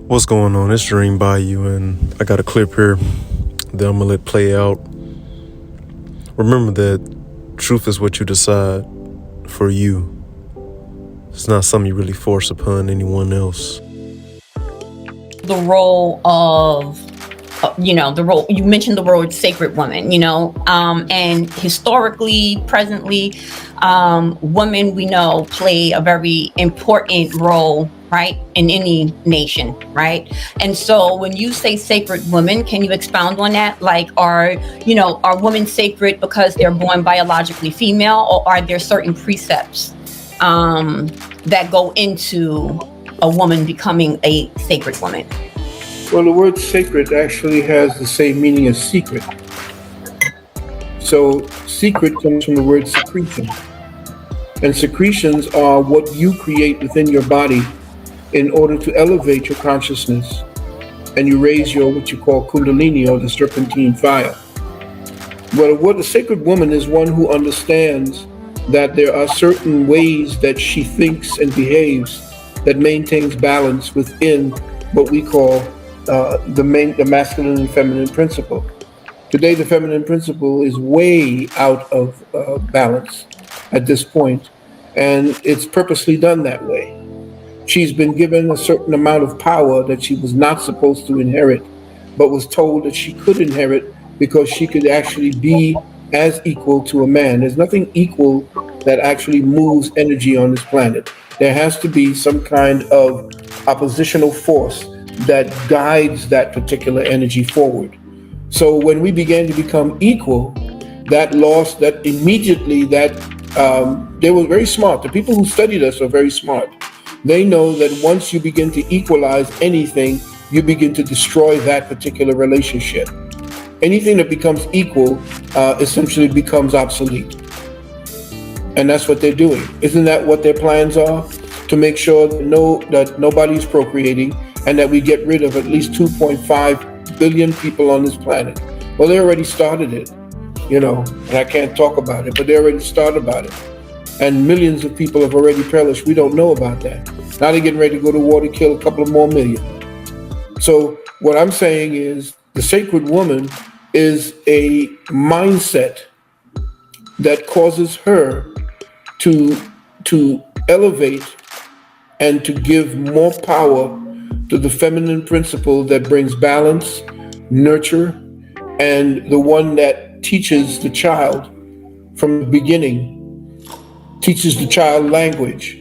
What's going on? It's Dream by you, and I got a clip here that I'm gonna let play out. Remember that truth is what you decide for you. It's not something you really force upon anyone else. The role of the role you mentioned, the word sacred woman, and historically, presently, women we know play a very important role, right, in any nation, right? And so when you say sacred women, can you expound on that? Like, are women sacred because they're born biologically female, or are there certain precepts that go into a woman becoming a sacred woman? Well, the word sacred actually has the same meaning as secret. So secret comes from the word secretion. And secretions are what you create within your body in order to elevate your consciousness. And you raise your, what you call kundalini, or the serpentine fire. Well, what a sacred woman is one who understands that there are certain ways that she thinks and behaves that maintains balance within what we call the masculine and feminine principle. Today, the feminine principle is way out of balance at this point, and it's purposely done that way. She's been given a certain amount of power that she was not supposed to inherit, but was told that she could inherit because she could actually be as equal to a man. There's nothing equal that actually moves energy on this planet. There has to be some kind of oppositional force that guides that particular energy forward. So when we began to become equal, that lost, that immediately, they were very smart. The people who studied us are very smart. They know that once you begin to equalize anything, you begin to destroy that particular relationship. Anything that becomes equal essentially becomes obsolete. And that's what they're doing. Isn't that what their plans are? To make sure that nobody's procreating, and that we get rid of at least 2.5 billion people on this planet. Well, they already started it, and I can't talk about it, but they already started about it. And millions of people have already perished. We don't know about that. Now they're getting ready to go to war to kill a couple of more million. So what I'm saying is the sacred woman is a mindset that causes her to elevate and to give more power to the feminine principle that brings balance, nurture, and the one that teaches the child from the beginning, teaches the child language.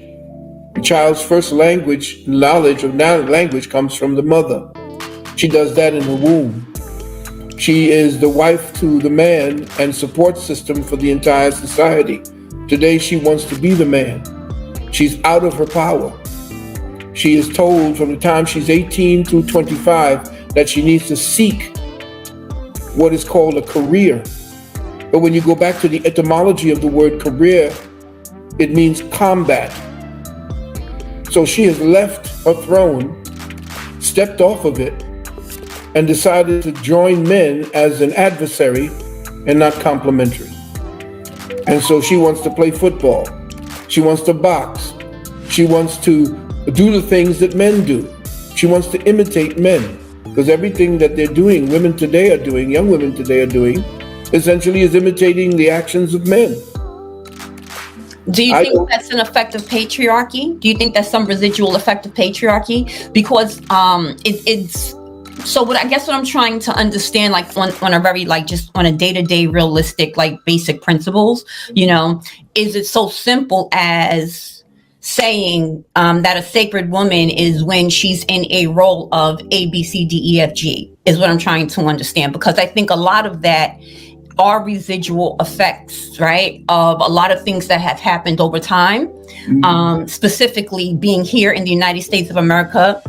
The child's first knowledge of language comes from the mother. She does that in the womb. She is the wife to the man and support system for the entire society. Today she wants to be the man. She's out of her power. She is told from the time she's 18 through 25 that she needs to seek what is called a career. But when you go back to the etymology of the word career, it means combat. So she has left her throne, stepped off of it, and decided to join men as an adversary and not complementary. And so she wants to play football. She wants to box. She wants to do the things that men do. She wants to imitate men, because everything that they're doing, women today are doing, young women today are doing, essentially is imitating the actions of men. Do you think that's an effect of patriarchy? Do you think that's some residual effect of patriarchy? Because it's so what I'm trying to understand, like on a very, like, just on a day-to-day realistic, like, basic principles, is it so simple as saying that a sacred woman is when she's in a role of A, B, C, D, E, F, G, is what I'm trying to understand. Because I think a lot of that are residual effects, right, of a lot of things that have happened over time. Specifically being here in the United States of America,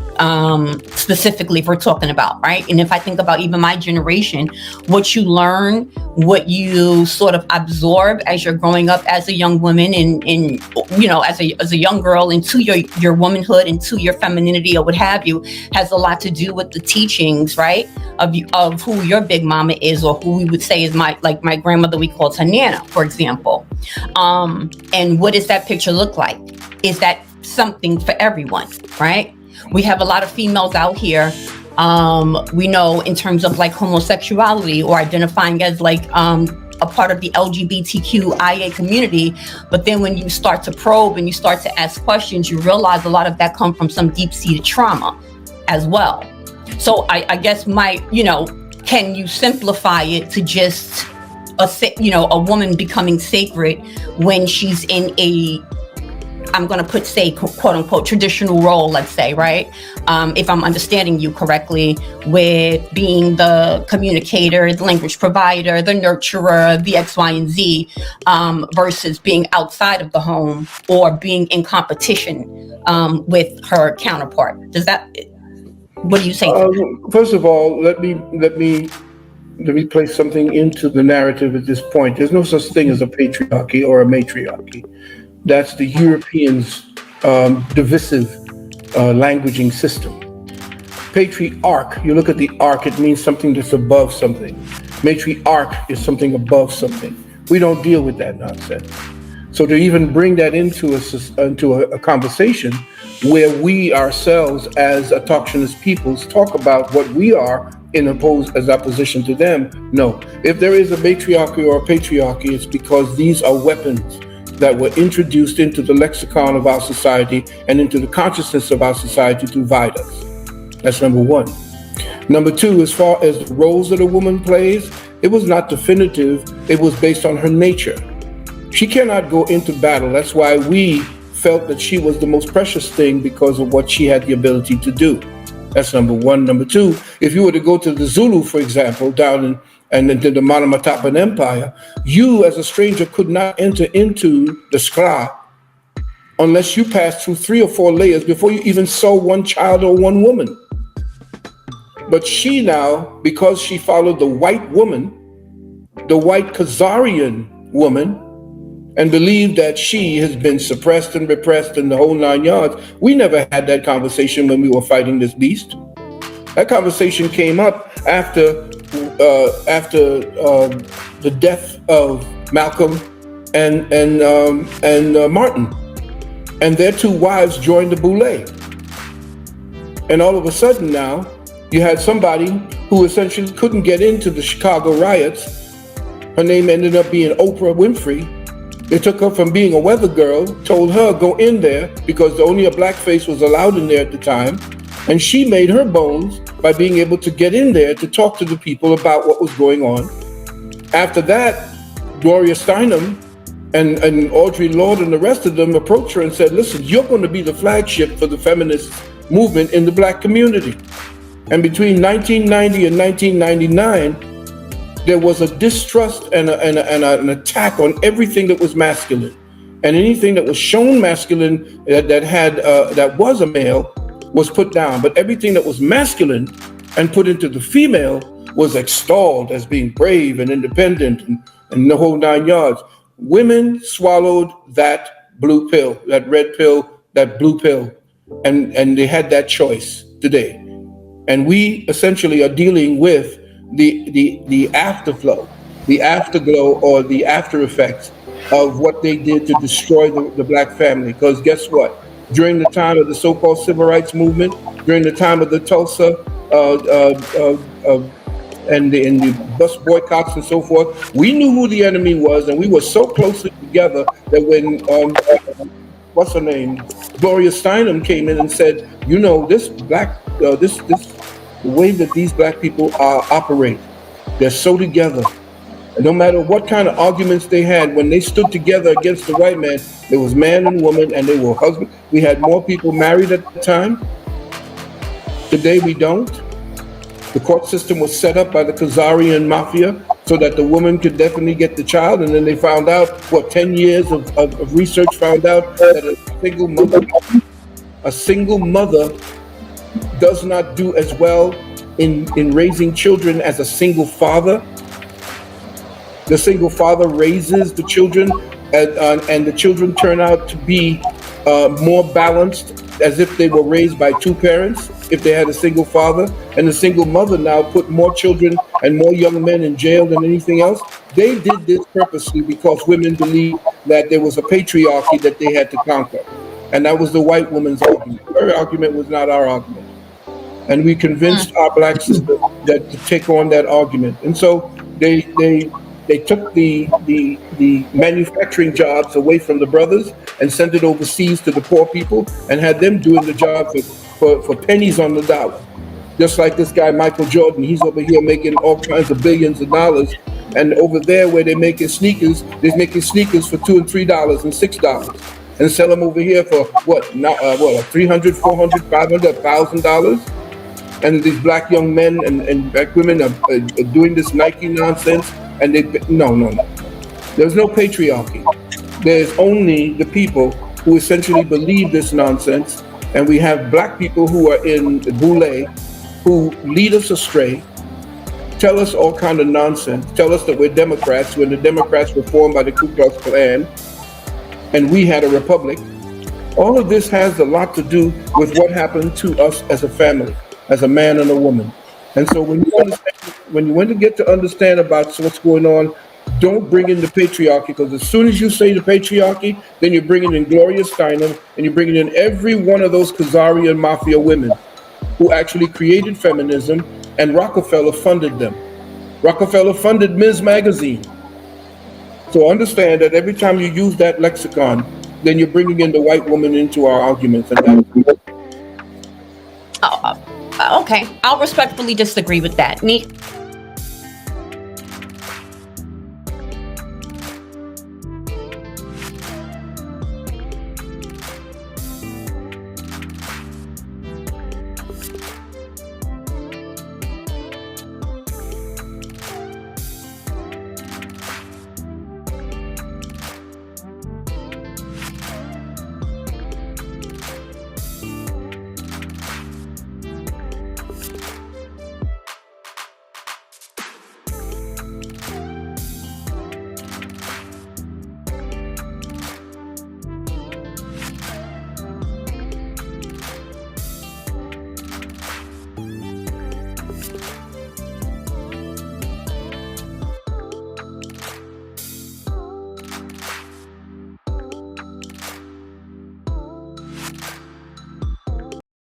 specifically if we're talking about, right? And if I think about even my generation, what you learn, what you sort of absorb as you're growing up as a young woman and as a young girl into your womanhood, into your femininity or what have you, has a lot to do with the teachings, right, of who your big mama is, or who we would say is my grandmother, we called her Nana, for example. And what does that picture look like? Is that something for everyone, right? We have a lot of females out here. We know in terms of like homosexuality or identifying as like a part of the LGBTQIA community. But then when you start to probe and you start to ask questions, you realize a lot of that comes from some deep-seated trauma as well. So I guess can you simplify it to just a woman becoming sacred when she's in I'm going to put, say, quote unquote, traditional role, let's say, right? If I'm understanding you correctly, with being the communicator, the language provider, the nurturer, the X, Y, and Z, versus being outside of the home or being in competition with her counterpart. What do you say? First of all, let me place something into the narrative at this point. There's no such thing as a patriarchy or a matriarchy. That's the Europeans' divisive languaging system. Patriarch, you look at the arc, it means something that's above something. Matriarch is something above something. We don't deal with that nonsense. So to even bring that into a conversation where we ourselves as autochthonous peoples talk about what we are as opposition to them, no. If there is a matriarchy or a patriarchy, it's because these are weapons that were introduced into the lexicon of our society and into the consciousness of our society to divide us. That's number one. Number two, as far as the roles that a woman plays, it was not definitive. It was based on her nature. She cannot go into battle. That's why we felt that she was the most precious thing, because of what she had the ability to do. That's number one. Number two, if you were to go to the Zulu, for example, down in the Monomatapan Empire, you as a stranger could not enter into the Skra unless you passed through 3 or 4 layers before you even saw one child or one woman. But she now, because she followed the white woman, the white Khazarian woman, and believed that she has been suppressed and repressed in the whole 9 yards, we never had that conversation when we were fighting this beast. That conversation came up after the death of Malcolm and Martin, and their 2 wives joined the Boule. And all of a sudden now, you had somebody who essentially couldn't get into the Chicago riots. Her name ended up being Oprah Winfrey. They took her from being a weather girl, told her go in there because only a black face was allowed in there at the time. And she made her bones by being able to get in there to talk to the people about what was going on. After that, Gloria Steinem and Audre Lorde and the rest of them approached her and said, listen, you're going to be the flagship for the feminist movement in the black community. And between 1990 and 1999, there was a distrust and an attack on everything that was masculine. And anything that was shown masculine that was a male was put down. But everything that was masculine and put into the female was extolled as being brave and independent and the whole 9 yards. Women swallowed that blue pill, that red pill, that blue pill, and they had that choice today. And we essentially are dealing with the afterflow, the afterglow, or the after effects of what they did to destroy the black family. Because guess what? During the time of the so-called civil rights movement, during the time of the Tulsa and the bus boycotts and so forth, we knew who the enemy was, and we were so closely together that when what's her name, Gloria Steinem came in and said, you know, this the way that these black people operate, they're so together. And no matter what kind of arguments they had, when they stood together against the white man, there was man and woman, and they were husband. We had more people married at the time. Today we don't. The court system was set up by the Khazarian mafia so that the woman could definitely get the child. And then they found out, 10 years of research found out that a single mother does not do as well in raising children as a single father. The single father raises the children, and the children turn out to be more balanced, as if they were raised by 2 parents, if they had a single father. And the single mother now put more children and more young men in jail than anything else. They did this purposely because women believed that there was a patriarchy that they had to conquer. And that was the white woman's argument. Her argument was not our argument. And we convinced our black sister that to take on that argument. And so they took the manufacturing jobs away from the brothers and sent it overseas to the poor people and had them doing the job for pennies on the dollar. Just like this guy Michael Jordan, he's over here making all kinds of billions of dollars, and over there where they're making sneakers, they're making sneakers for $2 and $3 and $6, and sell them over here for what $300, $400, $500, $1,000. And these black young men and black women are doing this Nike nonsense, and no. There's no patriarchy. There's only the people who essentially believe this nonsense, and we have black people who are in Boule who lead us astray, tell us all kind of nonsense, tell us that we're Democrats when the Democrats were formed by the Ku Klux Klan, and we had a republic. All of this has a lot to do with what happened to us as a family, as a man and a woman. And so when you want to get to understand about what's going on, don't bring in the patriarchy, because as soon as you say the patriarchy, then you're bringing in Gloria Steinem, and you're bringing in every one of those Khazarian mafia women who actually created feminism, and Rockefeller funded them. Rockefeller funded Ms. Magazine. So understand that every time you use that lexicon, then you're bringing in the white woman into our arguments. And Okay, I'll respectfully disagree with that.